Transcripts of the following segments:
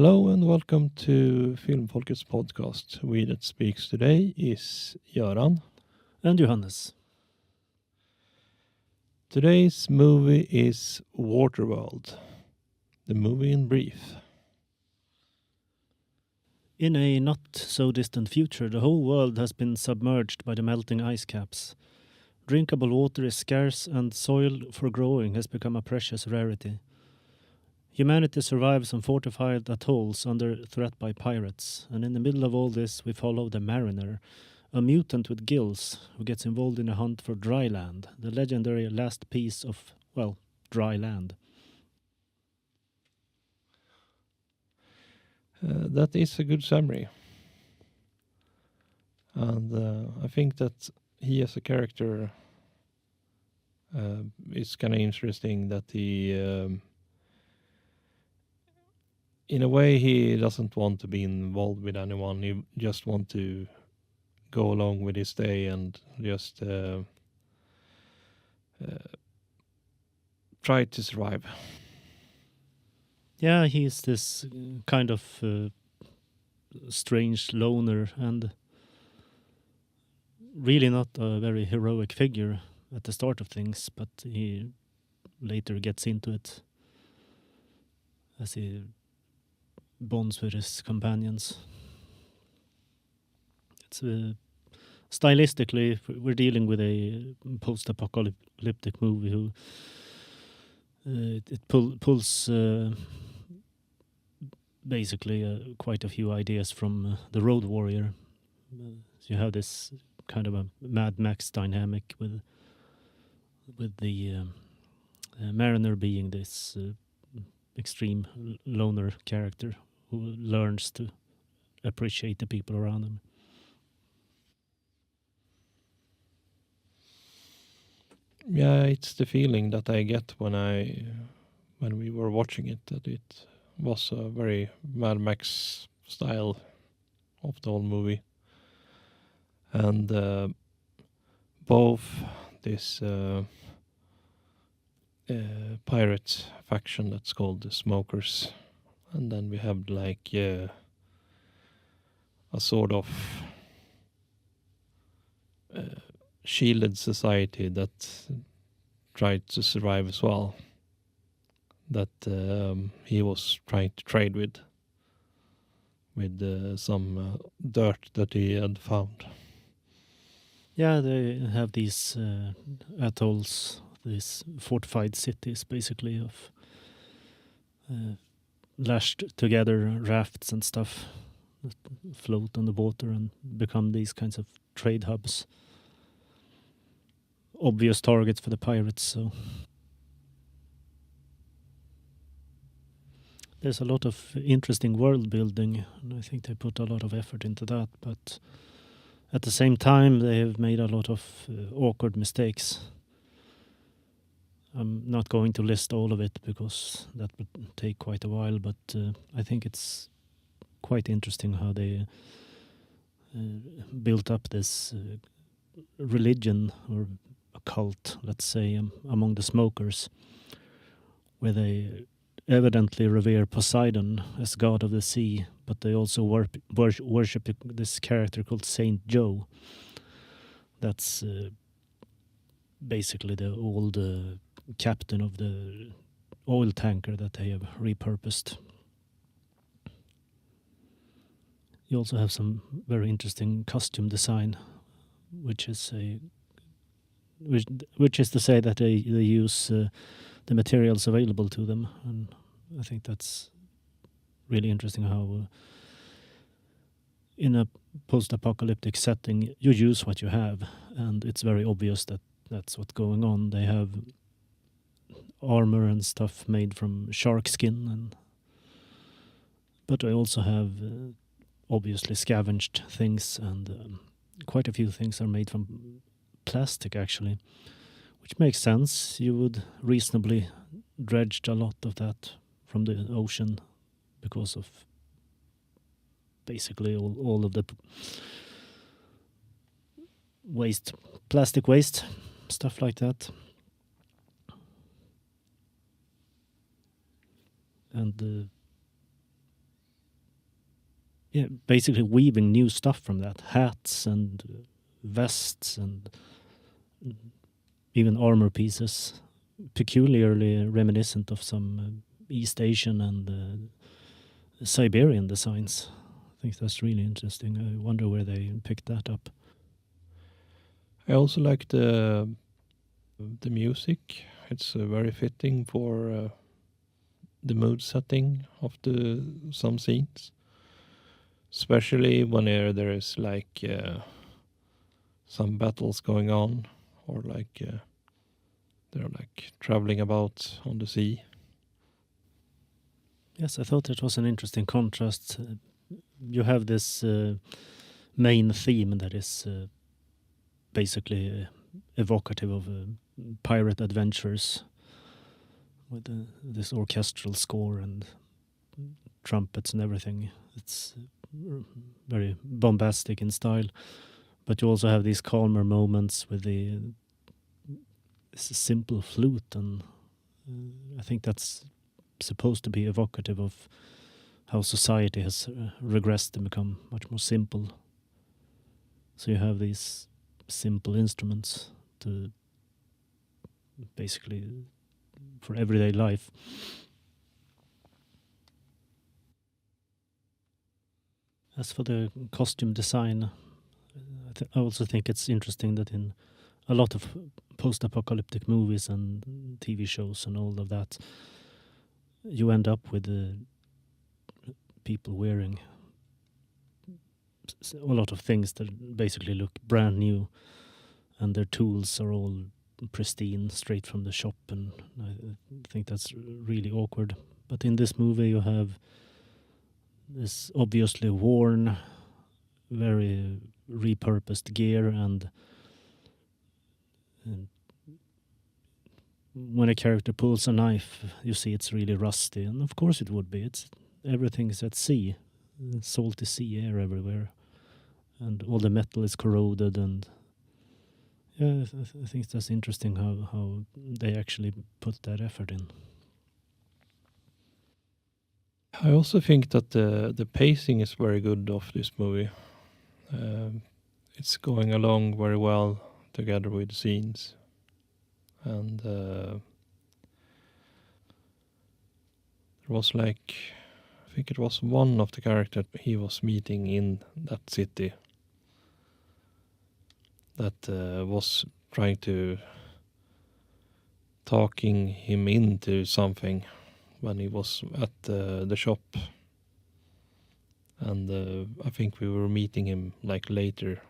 Hello and welcome to Filmfolket Podcast. We that speaks today is Göran. And Johannes. Today's movie is Waterworld, the movie in brief. In a not so distant future, the whole world has been submerged by the melting ice caps. Drinkable water is scarce and soil for growing has become a precious rarity. Humanity survives on fortified atolls under threat by pirates, and in the middle of all this we follow the Mariner, a mutant with gills who gets involved in a hunt for dry land, the legendary last piece of, dry land. That is a good summary. And I think that he as a character is kind of interesting that he... in a way, he doesn't want to be involved with anyone. He just want to go along with his day and just try to survive. Yeah, he's this kind of strange loner and really not a very heroic figure at the start of things, but he later gets into it as he bonds with his companions. It's stylistically, we're dealing with a post-apocalyptic movie who it pulls basically quite a few ideas from The Road Warrior. So you have this kind of a Mad Max dynamic with the Mariner being this extreme loner character who learns to appreciate the people around him. Yeah, it's the feeling that I get when we were watching it, that it was a very Mad Max style of the whole movie. And both this pirate faction that's called the Smokers, and then we have like a sort of shielded society that tried to survive as well, that he was trying to trade with some dirt that he had found. Yeah, they have these atolls, these fortified cities basically of lashed together rafts and stuff that float on the water and become these kinds of trade hubs. Obvious targets for the pirates, so there's a lot of interesting world building, and I think they put a lot of effort into that, but at the same time they have made a lot of awkward mistakes. I'm not going to list all of it because that would take quite a while, but I think it's quite interesting how they built up this religion or a cult, let's say, among the smokers, where they evidently revere Poseidon as god of the sea, but they also worship this character called Saint Joe. That's basically the old captain of the oil tanker that they have repurposed. You also have some very interesting costume design, which is to say that they use the materials available to them, and I think that's really interesting how in a post-apocalyptic setting you use what you have, and it's very obvious that that's what's going on. They have armor and stuff made from shark skin, but they also have obviously scavenged things, and quite a few things are made from plastic actually, which makes sense. You would reasonably dredge a lot of that from the ocean because of basically all of the waste, plastic waste, stuff like that. And basically weaving new stuff from that. Hats and vests and even armor pieces, peculiarly reminiscent of some East Asian and Siberian designs. I think that's really interesting. I wonder where they picked that up. I also like the music. It's very fitting for the mood setting of some scenes, especially when there is like some battles going on, or like they're like traveling about on the sea. Yes, I thought it was an interesting contrast. You have this main theme that is basically evocative of pirate adventures, with this orchestral score and trumpets and everything. It's very bombastic in style, but you also have these calmer moments with this simple flute, and I think that's supposed to be evocative of how society has regressed and become much more simple. So you have these simple instruments to basically for everyday life. As for the costume design, I also think it's interesting that in a lot of post-apocalyptic movies and TV shows and all of that, you end up with people wearing a lot of things that basically look brand new, and their tools are all pristine, straight from the shop, and I think that's really awkward. But in this movie you have this obviously worn, very repurposed gear, and when a character pulls a knife, you see it's really rusty, and of course it would be. Everything's at sea, salty sea air everywhere, and all the metal is corroded, and yeah, I think that's interesting how they actually put that effort in. I also think that the pacing is very good of this movie. It's going along very well together with scenes, and there was like, I think it was one of the characters he was meeting in that city that was trying to talking him into something when he was at the shop, and I think we were meeting him like later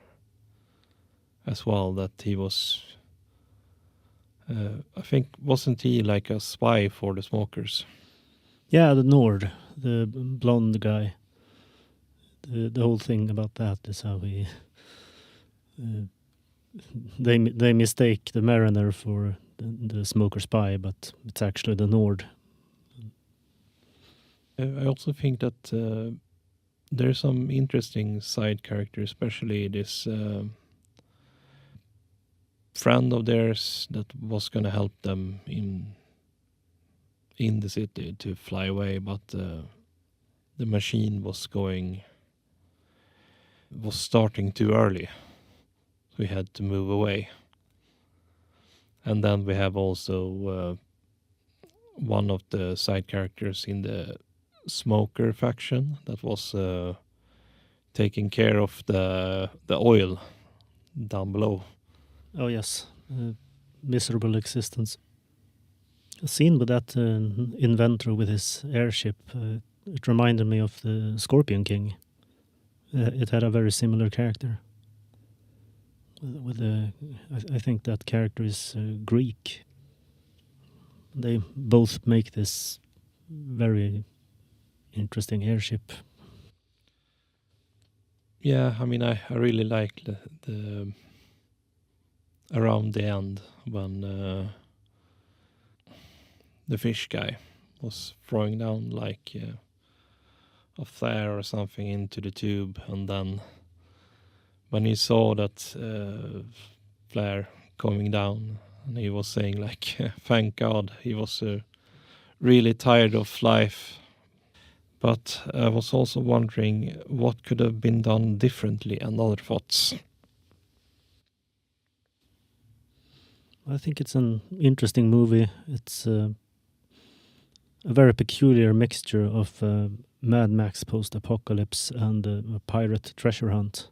as well, that he was I think, wasn't he like a spy for the smokers? Yeah, the Nord, the blonde guy. The whole thing about that is how he they mistake the mariner for the smoker spy, but it's actually the Nord. I also think that there's some interesting side characters, especially this friend of theirs that was going to help them in the city to fly away, but the machine was starting too early, so we had to move away. And then we have also one of the side characters in the smoker faction that was taking care of the oil down below. Oh yes, miserable existence. A scene with that inventor with his airship, it reminded me of the Scorpion King. It had a very similar character. I think that character is Greek. They both make this very interesting airship. Yeah, I mean, I really like the around the end when the fish guy was throwing down like a flare or something into the tube, and then when he saw that flare coming down, and he was saying like, thank God, he was really tired of life. But I was also wondering what could have been done differently and other thoughts. I think it's an interesting movie. It's a very peculiar mixture of Mad Max post-apocalypse and a pirate treasure hunt.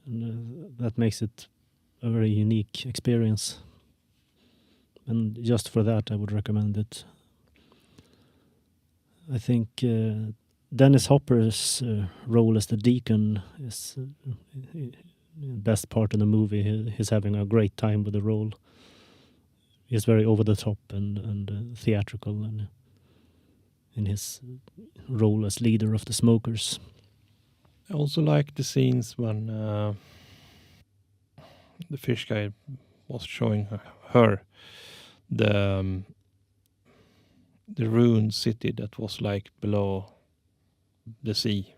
And that makes it a very unique experience. And just for that, I would recommend it. I think Dennis Hopper's role as the Deacon is the best part of the movie. He's having a great time with the role. He's very over the top and theatrical and in his role as leader of the smokers. I also like the scenes when the fish guy was showing her the ruined city that was like below the sea,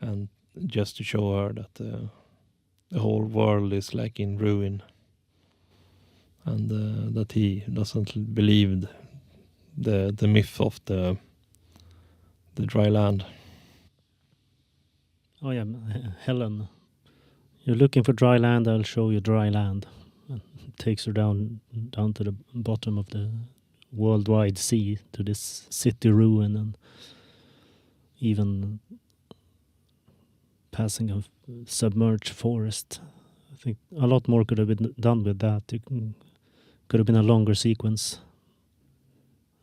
and just to show her that the whole world is like in ruin, and that he doesn't believe the myth of the dry land. Oh yeah, Helen. You're looking for dry land, I'll show you dry land. And takes her down to the bottom of the worldwide sea to this city ruin, and even passing a submerged forest. I think a lot more could have been done with that. It could have been a longer sequence.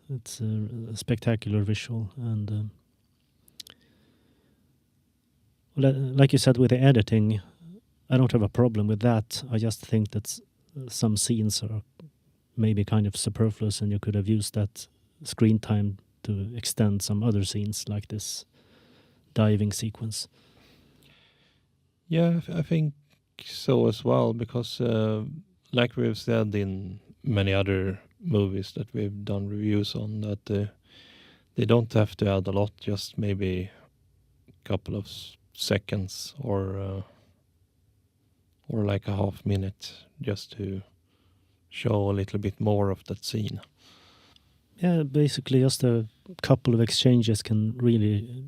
It's a spectacular visual, and like you said with the editing, I don't have a problem with that. I just think that some scenes are maybe kind of superfluous, and you could have used that screen time to extend some other scenes like this diving sequence. Yeah, I think so as well, because like we've said in many other movies that we've done reviews on, that they don't have to add a lot, just maybe a couple of seconds or like a half minute, just to show a little bit more of that scene. Yeah, basically just a couple of exchanges can really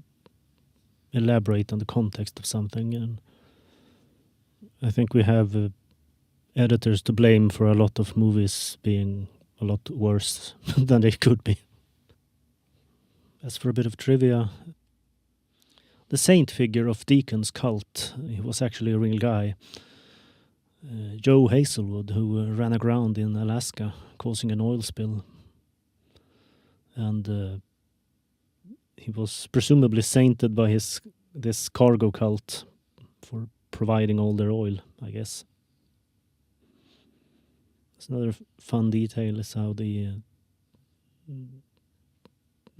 elaborate on the context of something, and I think we have editors to blame for a lot of movies being a lot worse than they could be. As for a bit of trivia, the saint figure of Deacon's cult, he was actually a real guy. Joe Hazelwood, who ran aground in Alaska causing an oil spill. And he was presumably sainted by this cargo cult for providing all their oil, I guess. It's another fun detail is how the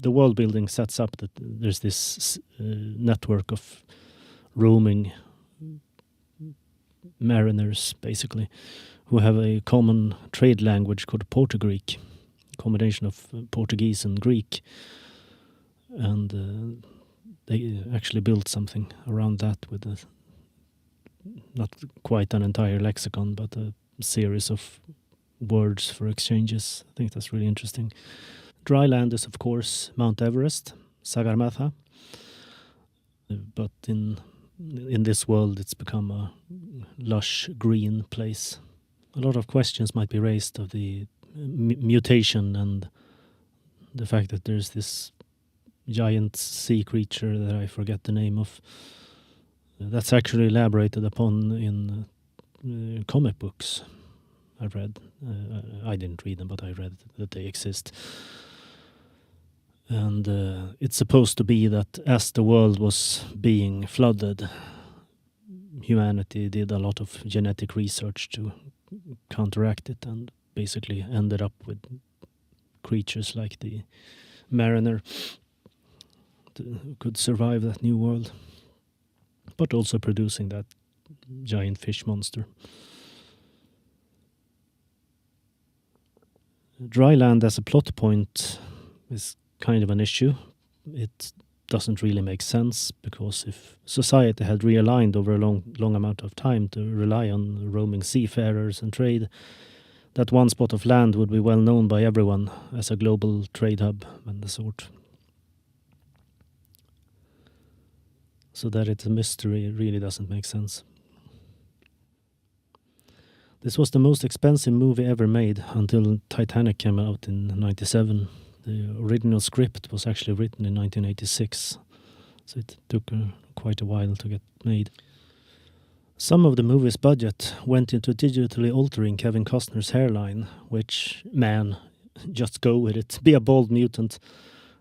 world building sets up that there's this network of roaming mariners, basically, who have a common trade language called Portugreek, a combination of Portuguese and Greek. And they actually built something around that with not quite an entire lexicon, but a series of words for exchanges. I think that's really interesting. Dry land is, of course, Mount Everest, Sagarmatha. But in this world, it's become a lush green place. A lot of questions might be raised of the mutation and the fact that there's this giant sea creature that I forget the name of. That's actually elaborated upon in comic books I've read. I didn't read them, but I read that they exist. And it's supposed to be that as the world was being flooded, humanity did a lot of genetic research to counteract it, and basically ended up with creatures like the mariner who could survive that new world, but also producing that giant fish monster. Dry land as a plot point is kind of an issue. It doesn't really make sense, because if society had realigned over a long amount of time to rely on roaming seafarers and trade, that one spot of land would be well known by everyone as a global trade hub and the sort. So that it's a mystery really doesn't make sense. This was the most expensive movie ever made until Titanic came out in 1997. The original script was actually written in 1986, so it took quite a while to get made. Some of the movie's budget went into digitally altering Kevin Costner's hairline, which, man, just go with it. Be a bald mutant.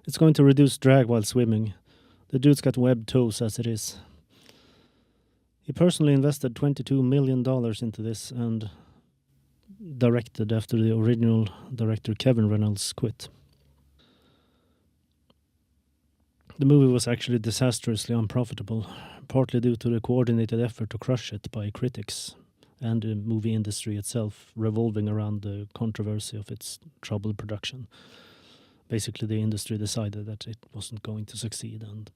It's going to reduce drag while swimming. The dude's got webbed toes as it is. He personally invested $22 million into this and directed after the original director Kevin Reynolds quit. The movie was actually disastrously unprofitable, partly due to the coordinated effort to crush it by critics and the movie industry itself, revolving around the controversy of its troubled production. Basically, the industry decided that it wasn't going to succeed and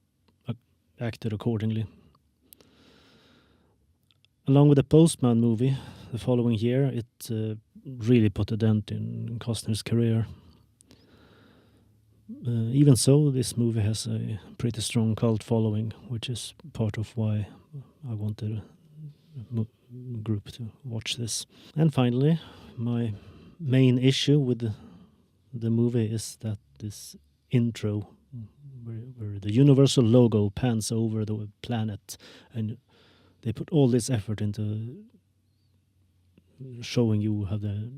acted accordingly. Along with the Postman movie, the following year, it really put a dent in Costner's career. Even so, this movie has a pretty strong cult following, which is part of why I wanted a group to watch this. And finally, my main issue with the movie is that this intro, where the Universal logo pans over the planet, and they put all this effort into showing you how the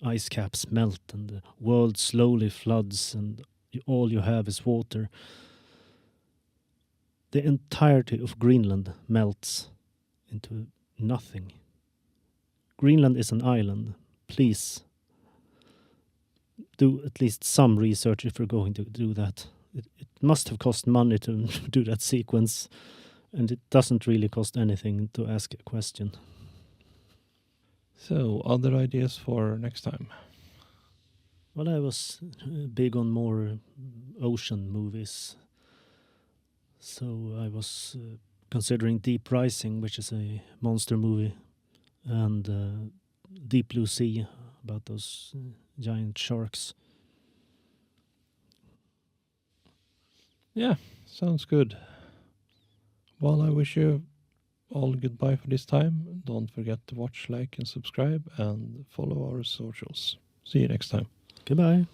ice caps melt and the world slowly floods and all you have is water. The entirety of Greenland melts into nothing. Greenland is an island. Please do at least some research if you're going to do that. It must have cost money to do that sequence, and it doesn't really cost anything to ask a question. So, other ideas for next time? Well, I was big on more ocean movies. So I was considering Deep Rising, which is a monster movie, and Deep Blue Sea, about those giant sharks. Yeah, sounds good. Well, I wish you all goodbye for this time. Don't forget to watch, like, and subscribe, and follow our socials. See you next time. Goodbye.